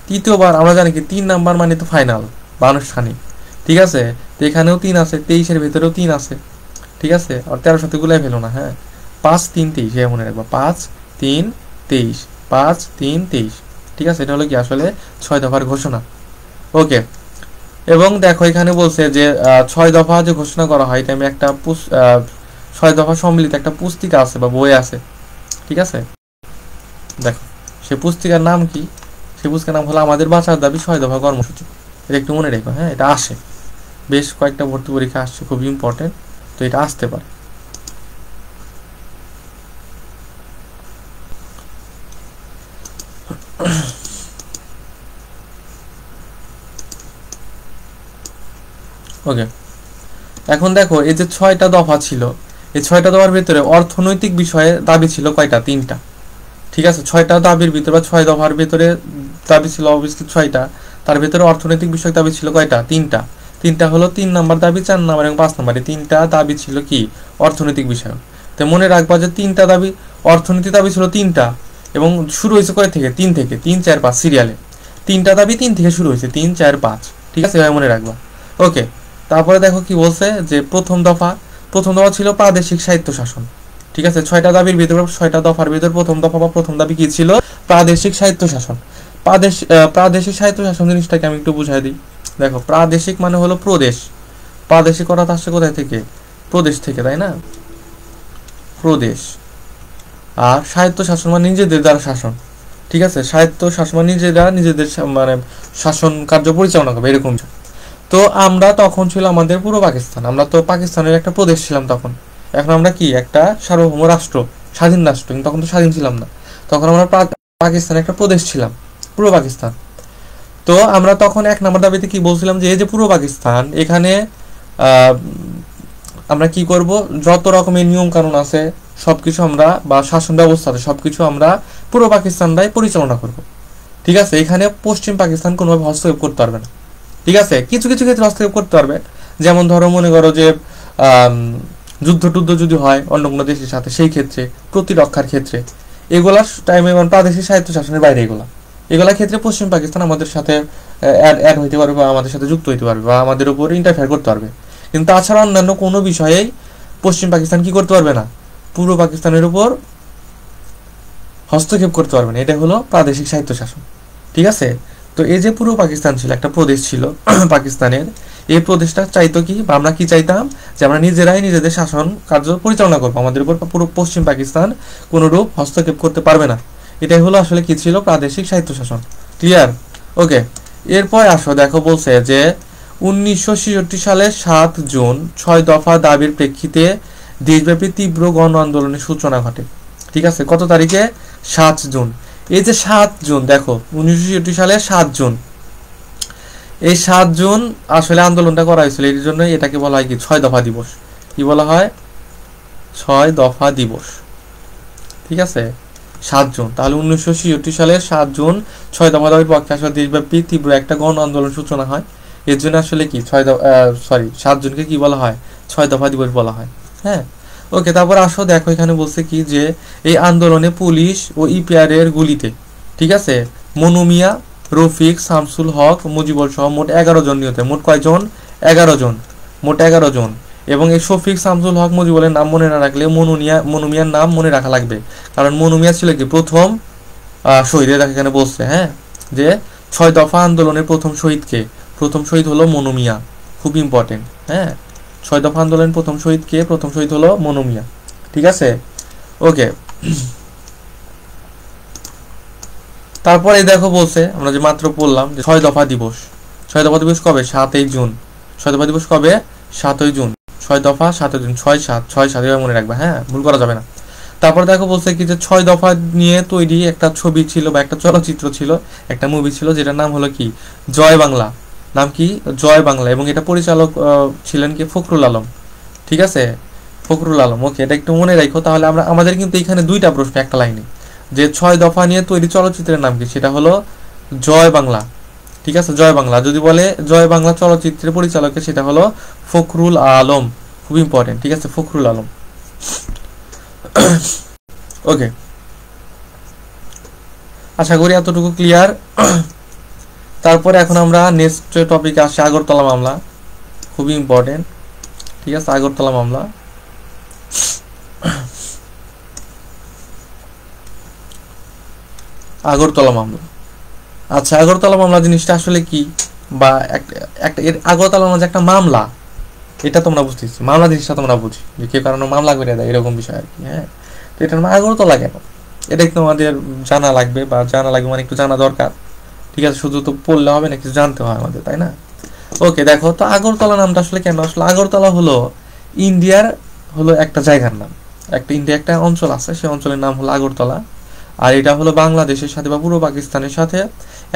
তৃতীয়বার আমরা জানি কি 3 নাম্বার মানে তো ফাইনাল বা আনুষ্ঠানিক। ঠিক আছে, তো এখানেও 3 আছে, 23-এর ভেতরেও 3 আছে। ঠিক আছে, আর 13 সাথে গুলাই ফেলো না। হ্যাঁ, 5 3 23 মনে রাখবা, 5 3 23, 5 3 23। ঠিক আছে, এটা হলো কি আসলে 6 দফার ঘোষণা। ওকে। এবং দেখো এখানে বলছে যে 6 দফা যে ঘোষণা করা হয়, এটা আমি একটা 6 দফা সম্মিলিত একটা পুস্তিকা আছে বা বই আছে। ঠিক আছে, দেখো সেই পুস্তিকার নাম কি, সেই পুস্তিকার নাম হলো আমাদের বাঁচার দাবি 6 দফা কর্মসূচি। এটা একটু মনে রেখো। হ্যাঁ, এটা আসে, বেশ কয়েকটা ভর্তি পরীক্ষা আসছে, খুব ইম্পর্টেন্ট। তো এটা আসতে পারে। ওকে, এখন দেখো এই যে 6টা দফা ছিল, এই 6টা দফার ভিতরে অর্থনৈতিক বিষয়ে দাবি ছিল কয়টা? 3টা। ঠিক আছে, 6টা দাবির ভিতরে বা 6 দফার ভিতরে দাবি ছিল অবশ্যই 6টা। তার ভিতরে অর্থনৈতিক বিষয় দাবি ছিল কয়টা? 3টা। 3টা হলো 3 নাম্বার দাবি, 4 নাম্বার এবং 5 নাম্বার। এই 3টা দাবি ছিল কি অর্থনৈতিক বিষয়। তো মনে রাখবা যে 3টা দাবি, অর্থনৈতিক দাবি ছিল 3টা এবং শুরু হয়েছে কয় থেকে? 3 থেকে, 3 4 5 সিরিয়ালে। 3টা দাবি 3 থেকে শুরু হয়েছে, 3 4 5। ঠিক আছে, এভাবে মনে রাখবা। ওকে, তারপরে দেখো কি বলছে যে প্রথম দফা ছিল প্রাদেশিক স্বায়ত্ত শাসন। ঠিক আছে, 6টা দাবির ভিতরে, 6টা দফার ভিতরে প্রথম দফা বা প্রথম দাবি কি ছিল? প্রাদেশিক স্বায়ত্ত শাসন। প্রাদেশিক স্বায়ত্ত শাসন জিনিসটাকে আমি একটু বুঝাই দিই। দেখো, প্রাদেশিক মানে হলো প্রদেশ। প্রাদেশিক অর্থাৎ আসছে কোথায় থেকে? প্রদেশ থেকে, তাই না? প্রদেশ। আর স্বায়ত্ত শাসন মানে নিজেদের দ্বারা শাসন। ঠিক আছে, স্বায়ত্ত শাসন মানে নিজেদের মানে শাসন কার্য পরিচালনা করবে, এরকম। তো আমরা তখন ছিল আমাদের পুরো পাকিস্তান, আমরা তো পাকিস্তানের একটা প্রদেশ ছিলাম তখন। এখন আমরা কি একটা সার্বভৌম রাষ্ট্র, স্বাধীন রাষ্ট্র, কিন্তু তখন তো স্বাধীন ছিলাম না। তখন আমরা পাকিস্তানের একটা প্রদেশ ছিলাম, পুরো পাকিস্তান। তো আমরা তখন 1 নম্বর দাবিতে কি বলছিলাম যে এই যে পুরো পাকিস্তান, এখানে আমরা কি করব, যত রকমের নিয়ম কানুন আছে সবকিছু আমরা, বা শাসন ব্যবস্থা আছে সবকিছু আমরা পুরো পাকিস্তানটাই পরিচালনা করব। ঠিক আছে, এখানে পশ্চিম পাকিস্তান কোনোভাবে হস্তক্ষেপ করতে পারবে না। ঠিক আছে, কিছু কিছু ক্ষেত্রে হস্তক্ষেপ করতে পারবে, যেমন ধরো মনে করো যে যুদ্ধ টুদ্ধ যদি হয় অন্য কোনো দেশের সাথে, সেই ক্ষেত্রে, প্রতিরক্ষার ক্ষেত্রে, এগুলার টাইমে প্রাদেশিক স্বায়ত্ত শাসনের বাইরে এগুলার ক্ষেত্রে পশ্চিম পাকিস্তান আমাদের সাথে অ্যাড হইতে পারবে বা আমাদের সাথে যুক্ত হইতে পারবে বা আমাদের উপর ইন্টারফেয়ার করতে পারবে। কিন্তু তাছাড়া অন্যান্য কোনো বিষয়েই পশ্চিম পাকিস্তান কি করতে পারবে না, পূর্ব পাকিস্তানের উপর হস্তক্ষেপ করতে পারবে না। এটা হলো প্রাদেশিক স্বায়ত্ত শাসন। ঠিক আছে, তো এই যে পূর্ব পাকিস্তান ছিল, একটা প্রদেশ ছিল পাকিস্তানের, এই প্রদেশটা চাইতো কি, বা আমরা কি চাইতাম, যে আমরা নিজেরাই নিজেদের শাসন কার্য পরিচালনা করবো, আমাদের উপর পুরো পশ্চিম পাকিস্তান কোনোরূপ হস্তক্ষেপ করতে পারবে না। এটাই হলো আসলে কি ছিল, প্রাদেশিক স্বায়ত্ত শাসন। ক্লিয়ার? ওকে, এরপর আসো, দেখো বলছে যে 1966 সালের 7 জুন 6 দফা দাবির প্রেক্ষিতে দেশব্যাপী তীব্র গণ আন্দোলনের সূচনা ঘটে। ঠিক আছে, কত তারিখে? 7 জুন। এই যে 7 জুন, দেখো 1966 সালের 7 জুন, এই 7 জুন আসলে আন্দোলনটা করা হয়েছিল, এর জন্য এটাকে বলা হয় কি 6 দফা দিবস। কি বলা হয়? 6 দফা দিবস। ঠিক আছে, 7 জুন। তাহলে 1966 সালের 7 জুন 6 দফা দাবির পক্ষে আসলে দেশব্যাপী তীব্র একটা গণ আন্দোলন সূচনা হয়। এর জন্য আসলে কি 7 জুনকে কি বলা হয়? 6 দফা দিবস বলা হয়। হ্যাঁ, ওকে। তারপর আসো, দেখো এখানে বলছে কি যে এই আন্দোলনে পুলিশ ও ইপিআর এর গুলিতে, ঠিক আছে, মনু মিয়া, রফিক, শামসুল হক, মুজিবুর সহ মোট 11 জন নিহত। মোট কয়জন? 11 জন, মোট 11 জন। এবং এই শফিক, শামসুল হক, মুজিবুরের নাম মনে না রাখলে মনু মিয়ার নাম মনে রাখা লাগবে, কারণ মনু মিয়া ছিল কি প্রথম শহীদ। এখানে বলছে, হ্যাঁ, যে 6 দফা আন্দোলনের প্রথম শহীদকে, প্রথম শহীদ হলো মনু মিয়া, খুব ইম্পর্টেন্ট। হ্যাঁ, 6 দফা আন্দোলনের প্রথম শহীদ কে? প্রথম শহীদ হলো মনু মিয়া। ঠিক আছে, ওকে। তারপরে দেখো বলছে, আমরা যে মাত্র পড়লাম যে 6 দফা দিবস। 6 দফা দিবস কবে? 7 জুন। 6 দফা দিবস কবে? 7 জুন। 6 দফা 7 জুন, 6-7 6-7 এভাবে মনে রাখবা, হ্যাঁ, ভুল করা যাবে না। তারপর দেখো বলছে কি যে 6 দফা নিয়ে তৈরি একটা ছবি ছিল বা একটা চলচ্চিত্র ছিল, একটা মুভি ছিল, যেটার নাম হলো কি জয় বাংলা। নাম কি? জয় বাংলা। এবং এটা পরিচালক ছিলেন কি ফখরুল আলম। ঠিক আছে, ফখরুল আলম। ওকে, এটা একটু মনে রাখো। তাহলে আমরা আমাদের কিন্তু এখানে দুইটা প্রশ্ন একটা লাইনে, যে 6 দফা নিয়ে তৈরি চলচ্চিত্রের নাম কি, সেটা হলো জয় বাংলা। ঠিক আছে, জয় বাংলা। যদি বলে জয় বাংলা চলচ্চিত্রের পরিচালকের, সেটা হলো ফখরুল আলম। খুব ইম্পর্টেন্ট। ঠিক আছে, ফখরুল আলম। ওকে, আশা করি এতটুকু ক্লিয়ার। তারপরে এখন আমরা নেক্সট টপিকে আসি, আগরতলা মামলা। খুবই ইম্পর্টেন্ট। ঠিক আছে, আগরতলা মামলা। আগরতলা মামলা। আচ্ছা, আগরতলা মামলা জিনিসটা আসলে কি, বা একটা এর আগরতলা মামলা যে একটা মামলা, এটা তোমরা বুঝতেছি। মামলা জিনিসটা তোমরা বুঝি যে কেউ কারণে মামলা করে দেয়, এরকম বিষয় আর কি। হ্যাঁ, তো এটার নাম আগরতলা কেন, এটা একটু আমাদের জানা লাগবে, বা জানা লাগবে মানে একটু জানা দরকার। ঠিক আছে, শুধু তো পড়লে হবে না, কিছু জানতে হয় আমাদের, তাই না? ওকে, দেখো তো আগরতলা নামটা আসলে কেন আসলে। আগরতলা হলো ইন্ডিয়ার হলো একটা জায়গার নাম, ইন্ডিয়া একটা অঞ্চল আছে, সেই অঞ্চলের নাম হলো আগরতলা। আর এটা হলো বাংলাদেশের সাথে বা পূর্ব পাকিস্তানের সাথে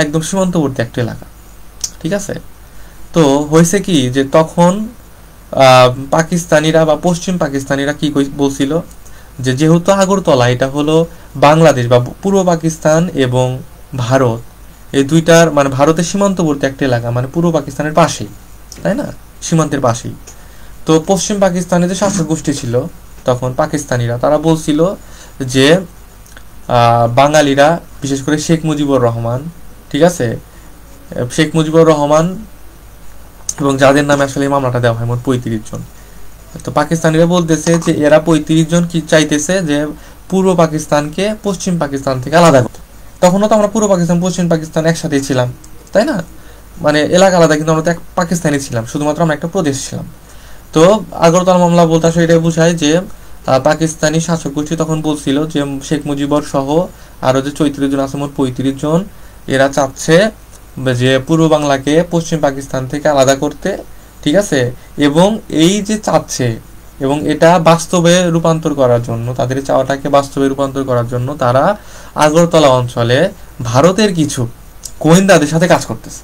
একদম সীমান্তবর্তী একটা এলাকা। ঠিক আছে, তো হয়েছে কি যে তখন পাকিস্তানিরা বা পশ্চিম পাকিস্তানিরা কি বলছিল, যে যেহেতু আগরতলা এটা হলো বাংলাদেশ বা পূর্ব পাকিস্তান এবং ভারত, এই দুইটার মানে ভারতের সীমান্তবর্তী একটা এলাকা, মানে পূর্ব পাকিস্তানের পাশেই, তাই না, সীমান্তের পাশেই। তো পশ্চিম পাকিস্তানে যে শাসক গোষ্ঠী ছিল তখন পাকিস্তানিরা, তারা বলছিল যে বাঙালিরা, বিশেষ করে শেখ মুজিবুর রহমান, ঠিক আছে, শেখ মুজিবুর রহমান এবং যাদের নামে আসলে এই মামলাটা দেওয়া হয়, মোট 35 জন। তো পাকিস্তানিরা বলতেছে যে এরা 35 জন কি চাইতেছে, যে পূর্ব পাকিস্তানকে পশ্চিম পাকিস্তান থেকে আলাদা করতে। তখনও তো আমরা পূর্ব পাকিস্তান পশ্চিম পাকিস্তান একসাথেই ছিলাম, তাই না? মানে এলাকা আলাদা, কিন্তু আমরা তো এক পাকিস্তানি ছিলাম, শুধুমাত্র আমরা একটা প্রদেশ ছিলাম। তো আগরতলা মামলা বলতে আসলে এটাই বোঝায় যে পাকিস্তানি শাসক গোষ্ঠী তখন বলছিল যে শেখ মুজিবর সহ আরো যে 34 জন আছে, মোট 35 জন, এরা চাচ্ছে যে পূর্ব বাংলাকে পশ্চিম পাকিস্তান থেকে আলাদা করতে। ঠিক আছে, এবং এই যে চাচ্ছে, এবং এটা বাস্তবে রূপান্তর করার জন্য, তাদের চাওয়াটাকে বাস্তবে রূপান্তর করার জন্য তারা আগরতলা অঞ্চলে ভারতের কিছু গোয়েন্দাদের সাথে কাজ করতেছে।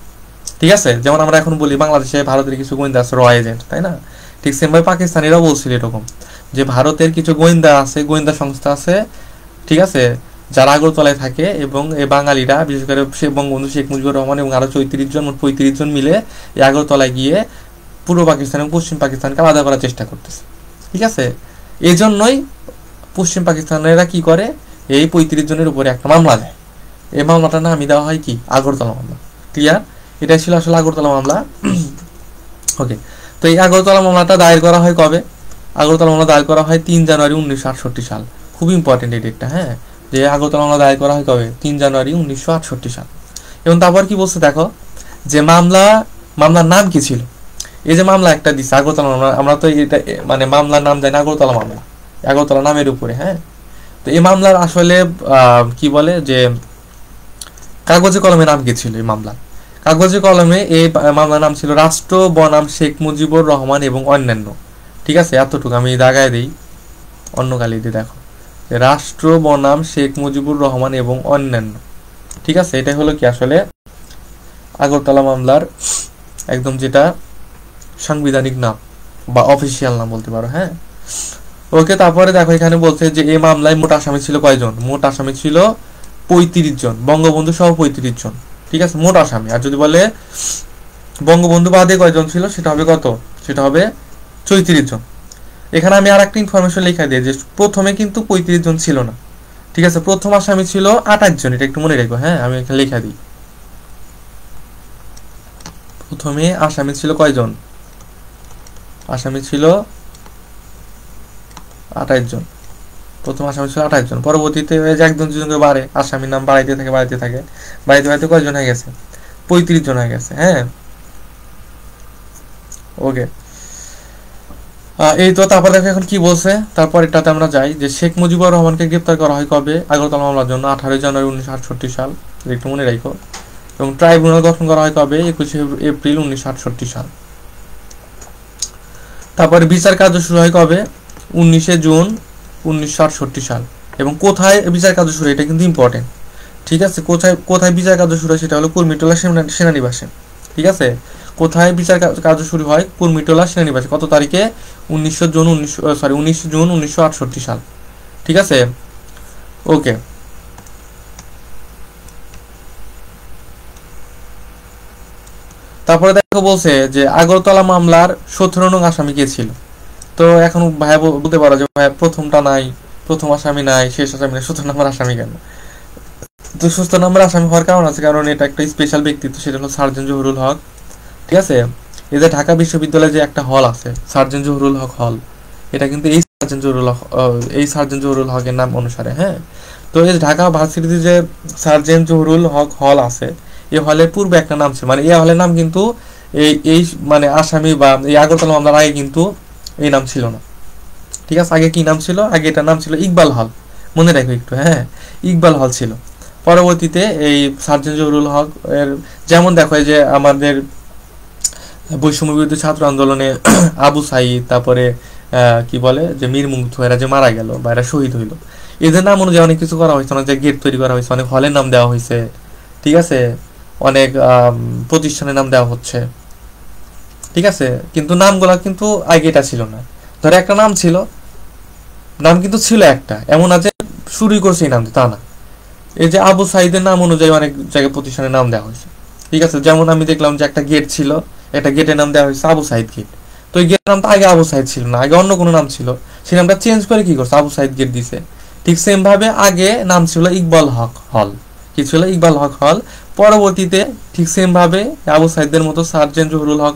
ঠিক আছে, যেমন আমরা এখন বলি বাংলাদেশে ভারতের কিছু গোয়েন্দা আছে, র এজেন্ট, তাই না? ঠিক সেমভাবে পাকিস্তানিরাও বলছিল এরকম, যে ভারতের কিছু গোয়েন্দা আছে, গোয়েন্দা সংস্থা আছে, ঠিক আছে, যারা আগরতলায় থাকে, এবং এই বাঙালিরা, বিশেষ করে বঙ্গবন্ধু শেখ মুজিবুর রহমান এবং আরো 34 জন, মোট 35 জন মিলে এই আগরতলায় গিয়ে পূর্ব পাকিস্তান এবং পশ্চিম পাকিস্তানকে আলাদা করার চেষ্টা করতেছে। ঠিক আছে, এই জন্যই পশ্চিম পাকিস্তানেরা কি করে, এই 35 জনের উপরে একটা মামলা দেয়। এই মামলাটার নামই দেওয়া হয় কি, আগরতলা মামলা। ক্লিয়ার? এটাই ছিল আসলে আগরতলা মামলা। ওকে, তো এই আগরতলা মামলাটা দায়ের করা হয় কবে? আগরতলা মামলা দায়ের করা হয় 3 জানুয়ারি 1968 সাল। খুব ইম্পর্টেন্ট এই ডেটটা। হ্যাঁ, যে আগরতলা মামলা দায়ের করা হয় কবে? 3 জানুয়ারি 1968 সাল। এবং তারপর কি বলছে দেখো, যে মামলার নাম কি ছিল। এই যে মামলা একটা দিচ্ছে আগরতলা মামলা, আমরা তো এটা মানে মামলার নাম জানি আগরতলা মামলা, আগরতলা নামের উপরে। হ্যাঁ, তো এই মামলার আসলে কি বলে যে কাগজে কলমে নাম কি ছিল এই মামলা? কাগজে কলমে এই মামলার নাম ছিল রাষ্ট্র বনাম শেখ মুজিবুর রহমান এবং অন্যান্য। ঠিক আছে, এতটুকু আমি দাগায় দিই, অন্য কালি দিয়ে দেখো, রাষ্ট্র বনাম শেখ মুজিবুর রহমান এবং অন্যান্য। ঠিক আছে, এটা হলো কি আসলে আগরতলা মামলার একদম যেটা সাংবিধানিক নাম বা অফিসিয়াল নাম বলতে পারো। হ্যাঁ, ওকে, তারপরে দেখো এখানে বলছে যে এই মামলায় মোট আসামি ছিল কয়জন? মোট আসামি ছিল 35 জন, বঙ্গবন্ধু সহ 35 জন। ঠিক আছে, মোট আসামি। আর যদি বলে বঙ্গবন্ধু বাদে কয়জন ছিল, সেটা হবে কত? সেটা হবে 34 জন। এখানে আমি আর একটা ইনফরমেশন লেখা দিই, যে প্রথমে কিন্তু 35 জন ছিল না। ঠিক আছে, প্রথম আসামি ছিল 28 জন, এটা একটু মনে রাখবো। হ্যাঁ, আমি এখানে লেখা দিই, প্রথমে আসামি ছিল কয়জন? আসামি ছিল 28 জন। প্রথম আসামি ছিল 28 জন। পরবর্তীতে একজন দুজন করে বাড়ে, আসামির নাম বাড়াইতে থাকে বাড়াইতে কয়জন হয়ে গেছে? 35 জন হয়ে গেছে। হ্যাঁ, ওকে, এই তো। তারপর দেখো এখন কি বলছে, তারপর এটাতে আমরা যাই, যে শেখ মুজিবুর রহমানকে গ্রেপ্তার করা হয় কবে? আগরতলা মামলার জন্য 18 জানুয়ারি 1968 সাল, একটু মনে রাখো। এবং ট্রাইব্যুনাল গঠন করা হয় কবে? 21 এপ্রিল 1968 সাল। তারপরে বিচার কার্য শুরু হয় কবে? 19 জুন 1968 সাল। এবং কোথায় বিচার কার্য শুরু, এটা কিন্তু ইম্পর্টেন্ট। ঠিক আছে, কোথায় কোথায় বিচার কার্য শুরু হয় সেটা হলো কুর্মিটোলা সেনানিবাসে। ঠিক আছে, কোথায় বিচার কার্য শুরু হয়? কুর্মিটোলা সেনানিবাসে। কত তারিখে? 19 জুন 1968 সাল। ঠিক আছে, ওকে। তারপরে দেখো বলছে যে আগরতলা মামলার 17 নং আসামি কে ছিল? তো এখন ভাইয়া বলতে পারো যে ভাইয়া প্রথমটা নাই, প্রথম আসামি নাই, শেষ আসামি নাই, 17 নম্বর আসামি কেন? তো 17 নম্বর আসামি হওয়ার কারণ আছে, কারণ এটা একটা স্পেশাল ব্যক্তিত্ব, সেটা হলো সার্জেন্ট জহুরুল হক। ঠিক আছে, এই যে ঢাকা বিশ্ববিদ্যালয়ে যে একটা হল আছে সার্জেন্ট জহুরুল হক হল, এটা কিন্তু এই সার্জেন্ট জহুরুল হকের নাম অনুসারে। হ্যাঁ, তো এই ঢাকা ভার্সিটিতে যে সার্জেন্ট জহুরুল হক হল আছে, এই হলের পূর্বে একটা নাম ছিল, মানে এই হলের নাম কিন্তু এই মানে আসামি বা এই আগরতলা মামলার আগে কিন্তু এই নাম ছিল না। ঠিক আছে, আগে কি নাম ছিল? আগে এটার নাম ছিল ইকবাল হল, মনে রাখো একটু। হ্যাঁ, ইকবাল হল ছিল। পরবর্তীতে এই সার্জেন্ট জহুরুল হক এর, যেমন দেখো এই যে আমাদের বৈষম্য বিরোধী ছাত্র আন্দোলনে আবু সাইদ, তারপরে কি বলে যে মীর মুগ্ধ, এরা যে মারা গেল বা এরা শহীদ হইল, এদের নাম অনুযায়ী অনেক কিছু করা হয়েছে, অনেক গেট তৈরি করা হয়েছে, অনেক হলের নাম দেওয়া হয়েছে। ঠিক আছে, অনেক প্রতিষ্ঠানের নাম দেওয়া হচ্ছে। ঠিক আছে, কিন্তু নামগুলা কিন্তু আগে এটা ছিল না। ধরো একটা নাম ছিল, নাম কিন্তু ছিল একটা, এমন আছে শুরুই করছে এই নাম, তা না। এই যে আবু সাইদের নাম অনুযায়ী অনেক জায়গায় প্রতিষ্ঠানের নাম দেওয়া হয়েছে। ঠিক আছে, যেমন আমি দেখলাম যে একটা গেট ছিল, একটা গেটের নাম দেওয়া হয়েছে আবু সাইদ গেট। তো এই গেটের নামটা আগে আবু সাইদ ছিল না, আগে অন্য কোনো নাম ছিল, সেই নামটা চেঞ্জ করে কি করছে, আবু সাইদ গেট দিছে। ঠিক সেম ভাবে আগে নাম ছিল ইকবাল হক হল, কি ছিল? ইকবাল হক হল। পরবর্তীতে ঠিক সেম ভাবে আবু সাইদের মতো সার্জেন্ট জহুরুল হক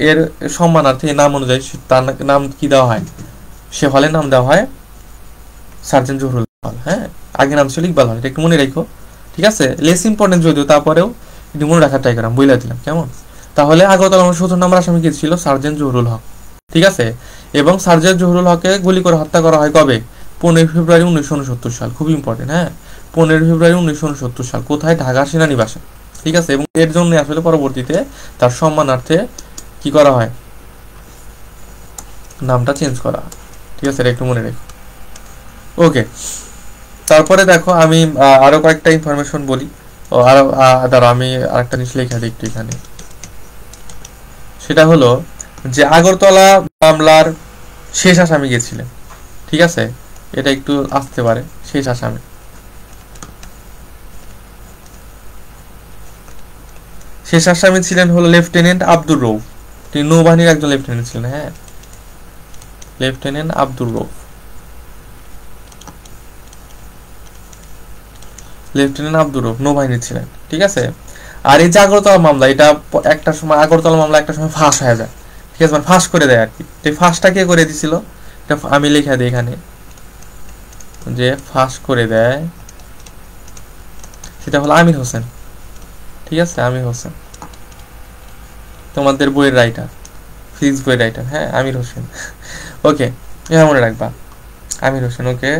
এর সম্মানার্থে নাম অনুযায়ী তার নাম কি দেওয়া হয়, সে হলের নাম দেওয়া হয় সার্জেন্ট জহুরুল হল। হ্যাঁ, আগে নাম ছিল ইকবাল হল, এটা একটু মনে রাখো। ঠিক আছে, লেস ইম্পর্টেন্ট যদিও, তারপরেও একটু মনে রাখার ট্রাই করাম, বইলা দিলাম, কেমন? তাহলে আগরতলা 17 নম্বর আসামি কি ছিল? সার্জেন্ট জহুরুল হক। ঠিক আছে, এবং সার্জেন্ট জহুরুল হককে গুলি করে হত্যা করা হয় কবে? 15 ফেব্রুয়ারি 1969 সাল। খুবই ইম্পর্টেন্ট। হ্যাঁ, 15 ফেব্রুয়ারি 1969 সাল। কোথায়? ঢাকা সেনানিবাসে। ঠিক আছে, এবং এর জন্য আসলে পরবর্তীতে তার সম্মানার্থে কি করা হয়, নামটা চেঞ্জ করা হয়। ঠিক আছে, এটা একটু মনে রেখো। ওকে, তারপরে দেখো আমি আরো কয়েকটা ইনফরমেশন বলি। ও আরো দাঁড়াও, আমি আরেকটা জিনিস লেখা দিই একটু এখানে। সেটা হলো যে আগরতলা মামলার শেষ আসামি গেছিলেন। ঠিক আছে, এটা একটু আসতে পারে। শেষ আসামি, শেষ আসামি ছিলেন হলো লেফটেন্যান্ট আব্দুর রৌফ। তিনি নৌবাহিনীর একজন লেফটেন্যান্ট ছিলেন। হ্যাঁ, লেফটেন্যান্ট আব্দুর রৌফ, লেফটেন্যান্ট আব্দুর রৌফ নৌবাহিনী ছিলেন। ঠিক আছে, আর এই যে আগরতলা মামলা, এটা একটা সময় আগরতলা মামলা একটা সময় ফাঁস হয়ে যায়। ঠিক আছে, মানে ফাঁস করে দেয় আর কি। এই ফাঁসটা কে করে দিছিল, এটা আমি লেখা দিই এখানে, যে ফাঁস করে দেয় সেটা হলো আমির হোসেন। ঠিক আছে, আমির হোসেন তোমাদের বইয়ের রাইটার, ফিজিক্স বইয়ের রাইটার। হ্যাঁ, আমির হোসেন। ওকে, এটা মনে রাখবা, আমির হোসেন। ওকে,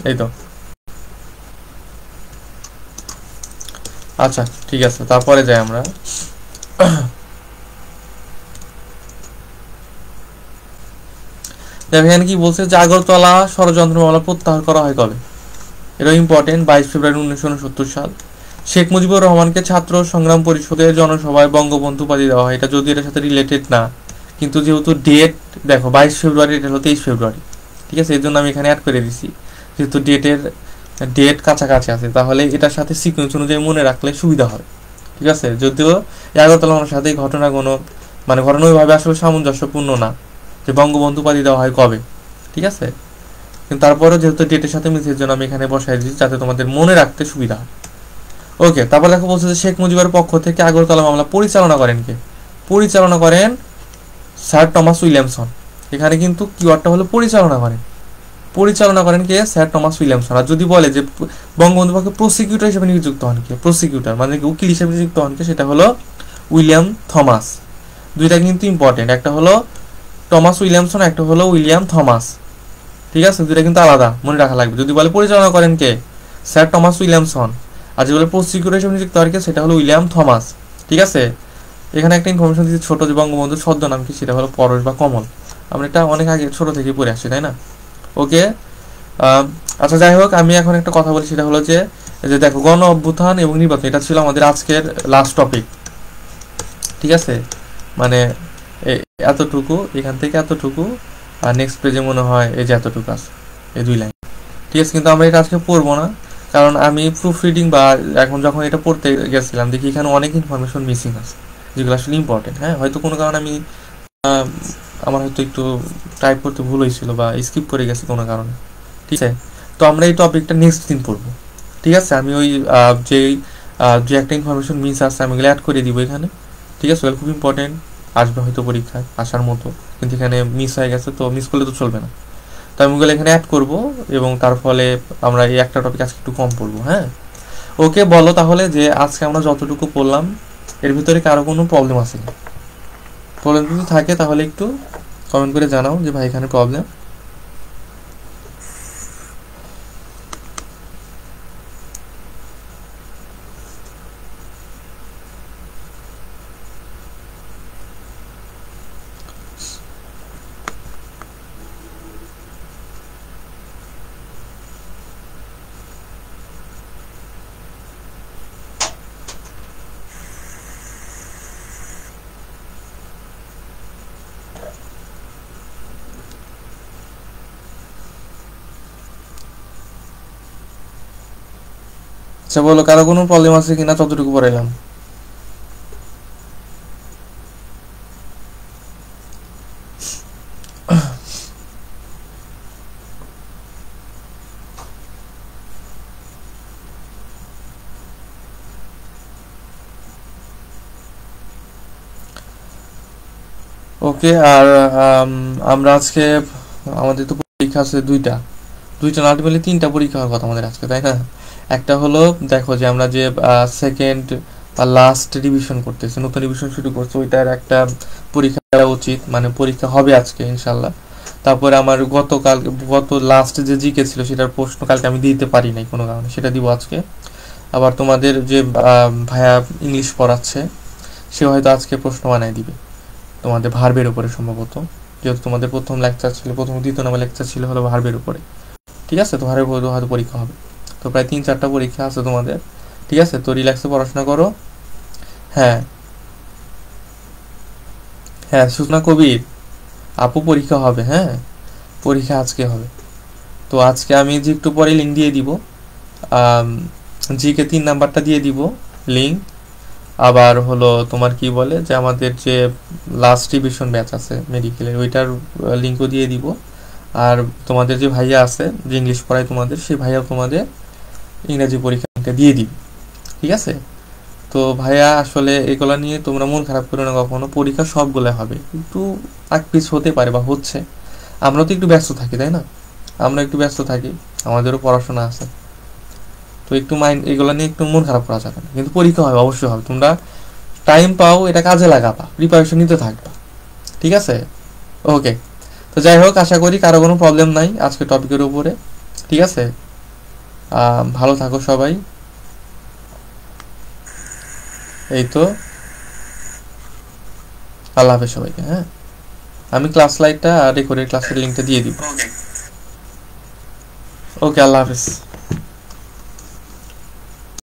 এই তো। আচ্ছা, ঠিক আছে, তারপরে যাই আমরা। দেখেন কি বলছে, যে আগরতলা ষড়যন্ত্র মামলা প্রত্যাহার করা হয় কবে? এটা ইম্পর্টেন্ট, 22 ফেব্রুয়ারি 1969 সাল। শেখ মুজিবুর রহমানকে ছাত্র সংগ্রাম পরিষদের জনসভায় বঙ্গবন্ধু উপাধি দেওয়া হয়। এটা যদিও এটার সাথে রিলেটেড না, কিন্তু যেহেতু ডেট দেখো 22 ফেব্রুয়ারি, এটা হলো 23 ফেব্রুয়ারি। ঠিক আছে, এর জন্য আমি এখানে অ্যাড করে দিছি, যেহেতু ডেট কাছাকাছি আছে, তাহলে এটার সাথে সিকোয়েন্স অনুযায়ী মনে রাখলে সুবিধা হবে। ঠিক আছে, যদিও আগরতলা মামলার সাথে ঘটনা কোনো মানে ঘটনা ওইভাবে আসলে সামঞ্জস্যপূর্ণ না যে বঙ্গবন্ধু উপাধি দেওয়া হয় কবে। ঠিক আছে, কিন্তু তারপরেও যেহেতু ডেটের সাথে মিলছে, এর জন্য আমি এখানে বসাই দিচ্ছি যাতে তোমাদের মনে রাখতে সুবিধা হয়। ওকে, তারপর দেখো বলছে যে শেখ মুজিবের পক্ষ থেকে আগরতলা মামলা পরিচালনা করেন কে? পরিচালনা করেন স্যার টমাস উইলিয়ামসন। এখানে কিন্তু কিওয়ার্ডটা হলো পরিচালনা করেন। পরিচালনা করেন কে? Sir Thomas Williamson. আর যদি বলে যে বঙ্গবন্ধু পক্ষে প্রসিকিউটর হিসেবে নিযুক্ত হন কে? প্রসিকিউটর মানে উকিল হিসেবে নিযুক্ত হন কে? সেটা হলো উইলিয়াম থমাস। দুইটা কিন্তু ইম্পর্টেন্ট, একটা হলো টমাস উইলিয়ামসন, একটা হলো উইলিয়াম থমাস। ঠিক আছে, দুইটা কিন্তু আলাদা, মনে রাখা লাগবে। যদি বলে পরিচালনা করেন কে? Sir Thomas Williamson. আর যদি বলে প্রসিকিউটর হিসেবে নিযুক্ত হন কে? সেটা হলো উইলিয়াম থমাস। ঠিক আছে, এখানে একটা ইনফরমেশন দিচ্ছি, ছোট যে বঙ্গবন্ধুর ছদ্মনাম কি, সেটা হলো পরশ বা কমল। আমরা এটা অনেক আগে ছোট থেকে পড়ে আসছি, তাই না? ওকে। আচ্ছা, যাই হোক, আমি এখন একটা কথা বলি, সেটা হলো যে দেখো, গণ অভ্যুত্থান এবং নির্বাচন, এটা ছিল আমাদের আজকের লাস্ট টপিক। ঠিক আছে, মানে এতটুকু, এখান থেকে এতটুকু, আর নেক্সট পেজে মনে হয় এই যে এতটুকু আছে, এই 2 লাইন। ঠিক আছে, কিন্তু আমরা এটা আজকে পড়বো না, কারণ আমি প্রুফ রিডিং বা এখন যখন এটা পড়তে গেছিলাম, দেখি এখানে অনেক ইনফরমেশন মিসিং আছে, যেগুলো আসলে ইম্পর্টেন্ট। হ্যাঁ, হয়তো কোনো কারণে আমি আমার হয়তো একটু টাইপ করতে ভুল হয়েছিল বা স্কিপ করে গেছি কোনো কারণে। ঠিক আছে, তো আমরা এই টপিকটা নেক্সট দিন পড়বো। ঠিক আছে, আমি ওই যেই যে একটা ইনফরমেশন মিস আছে আমি ওগুলো অ্যাড করে দিব এখানে। ঠিক আছে, ওগুলো খুব ইম্পর্টেন্ট, আসবে হয়তো পরীক্ষায় আসার মতো, কিন্তু এখানে মিস হয়ে গেছে, তো মিস করলে তো চলবে না। তো আমি ওগুলো এখানে অ্যাড করবো, এবং তার ফলে আমরা এই একটা টপিক আজকে একটু কম পড়বো। হ্যাঁ, ওকে, বলো তাহলে যে আজকে আমরা যতটুকু পড়লাম এর ভিতরে কারো কোনো প্রবলেম আছে না? প্রবলেম যদি থাকে তাহলে একটু কমেন্ট করে জানাও যে ভাই এখানে প্রবলেম। আচ্ছা, বলো কারো কোনো প্রবলেম আছে কিনা ততটুকু পড়াইলাম। ওকে, আর আমরা আজকে, আমাদের তো পরীক্ষা আছে দুইটা, না আলটিমেটলি 3টা পরীক্ষা হওয়ার কথা আমাদের আজকে, তাই না? একটা হলো, দেখো যে আমরা যে সেকেন্ড বা লাস্ট রিভিশন করতেছি, নতুন রিভিশন শুরু করছি, ওইটার একটা পরীক্ষা দেওয়া উচিত, মানে পরীক্ষা হবে আজকে ইনশাল্লাহ। তারপরে আমার গত লাস্ট যে জিকে ছিল সেটার প্রশ্ন কালকে আমি দিতে পারি নাই কোনো কারণে, সেটা দিব আজকে। আবার তোমাদের যে ভাইয়া ইংলিশ পড়াচ্ছে, সে হয়তো আজকে প্রশ্ন বানায় দিবে তোমাদের ভার্বের উপরে সম্ভবত, যেহেতু তোমাদের প্রথম লেকচার ছিল, প্রথম 2 নম্বর লেকচার ছিল হলো ভার্বের উপরে। ঠিক আছে, তো ভার্বের উপরে হয়তো পরীক্ষা হবে। তো প্রায় 3-4টা পরীক্ষা আছে তোমাদের। ঠিক আছে, তো রিল্যাক্সে পড়াশোনা করো। হ্যাঁ, হ্যাঁ, সূচনা কবির আপু, পরীক্ষা হবে। হ্যাঁ, পরীক্ষা আজকে হবে। তো আজকে আমি যে একটু পরে লিঙ্ক দিয়ে দিব, জিকে 3 নাম্বারটা দিয়ে দিব লিঙ্ক। আবার হলো তোমার কি বলে যে আমাদের যে লাস্ট রিভিশন ব্যাচ আছে মেডিকেলের, ওইটার লিঙ্কও দিয়ে দিব। আর তোমাদের যে ভাইয়া আছে যে ইংলিশ পড়ায় তোমাদের, সেই ভাইয়া তোমাদের ইংরাজি পরীক্ষাটা দিয়ে দিবে। ঠিক আছে, তো ভাইয়া আসলে এগুলা নিয়ে তোমরা মন খারাপ করো না কখনো, পরীক্ষা সবগুলো হবে, একটু আগ পিছ হতে পারে বা হচ্ছে, আমরা তো একটু ব্যস্ত থাকি, তাই না? আমরা একটু ব্যস্ত থাকি, আমাদেরও পড়াশোনা আছে, তো একটু মাইন্ড এগুলো নিয়ে একটু মন খারাপ করা যাবে না, কিন্তু পরীক্ষা হবে, অবশ্যই হবে। তোমরা টাইম পাও, এটা কাজে লাগাবা, প্রিপারেশন নিতে থাকবা। ঠিক আছে, ওকে। তো যাই হোক, আশা করি কারো কোনো প্রবলেম নাই আজকে টপিকের উপরে। ঠিক আছে, ভালো থাকো সবাই। এই তো, আল্লাহ হাফেজ সবাইকে। হ্যাঁ, আমি ক্লাস লাইটটা আর রেকর্ডের ক্লাসের লিঙ্কটা দিয়ে দিব। ওকে, আল্লাহ হাফেজ।